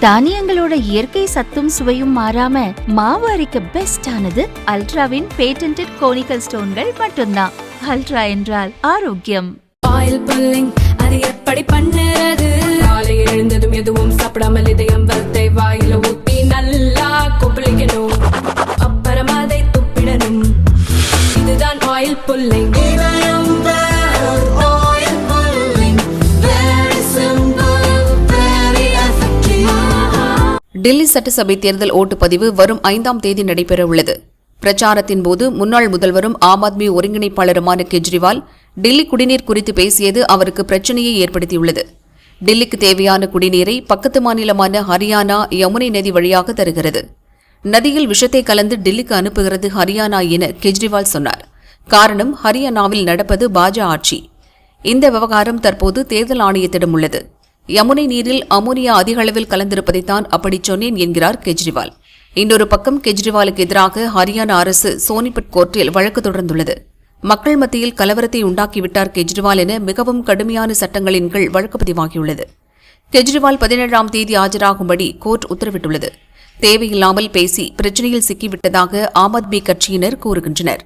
தானியங்களோட இயற்கை சத்தும் சுவையும் மாறாம மாவு அரைக்க பெஸ்ட் ஆனது அல்ட்ராவின் பேட்டன்டட் கோனிக்கல் ஸ்டோன்கள் மட்டும்தான். அல்ட்ரா என்றால் ஆரோக்கியம். ஆயில் புல்லிங் அது எப்படி பண்ணுறது? காலை எழுந்ததும் எதுவும் சாப்பிடாமல் இதயம் வளத்தை வாயில ஊத்தி நல்லா கொப்பளிக்கணும். அப்புறம் அதை துப்பிடணும். இதுதான் ஆயில் புல்லிங். டெல்லி சட்டசபை தேர்தல் ஓட்டுப்பதிவு வரும் 5ஆம் தேதி நடைபெறவுள்ளது. பிரச்சாரத்தின் போது முன்னாள் முதல்வரும் ஆம் ஆத்மி ஒருங்கிணைப்பாளருமான கெஜ்ரிவால் டெல்லி குடிநீர் குறித்து பேசியது அவருக்கு பிரச்சினையை ஏற்படுத்தியுள்ளது. டெல்லிக்கு தேவையான குடிநீரை பக்கத்து மாநிலமான ஹரியானா யமுனை நதி வழியாக தருகிறது. நதியில் விஷத்தை கலந்து டெல்லிக்கு அனுப்புகிறது ஹரியானா என கெஜ்ரிவால் சொன்னார். காரணம், ஹரியானாவில் நடப்பது பாஜ ஆட்சி. இந்த விவகாரம் தற்போது தேர்தல் ஆணையத்திடம் உள்ளது. யமுனை நீரில் அமோனியா அதிக அளவில் கலந்திருப்பதைத்தான் அப்படி சொன்னேன் என்கிறார் கெஜ்ரிவால். இன்னொரு பக்கம் கெஜ்ரிவாலுக்கு எதிராக ஹரியானா அரசு சோனிபட் கோர்ட்டில் வழக்கு தொடர்ந்துள்ளது. மக்கள் மத்தியில் கலவரத்தை உண்டாக்கிவிட்டார் கெஜ்ரிவால் என மிகவும் கடுமையான சட்டங்களின் கீழ் வழக்கு பதிவாகியுள்ளது. கெஜ்ரிவால் 17ஆம் தேதி ஆஜராகும்படி கோர்ட் உத்தரவிட்டுள்ளது. தேவையில்லாமல் பேசி பிரச்சினையில் சிக்கிவிட்டதாக ஆம் ஆத்மி கட்சியினர் கூறுகின்றனர்.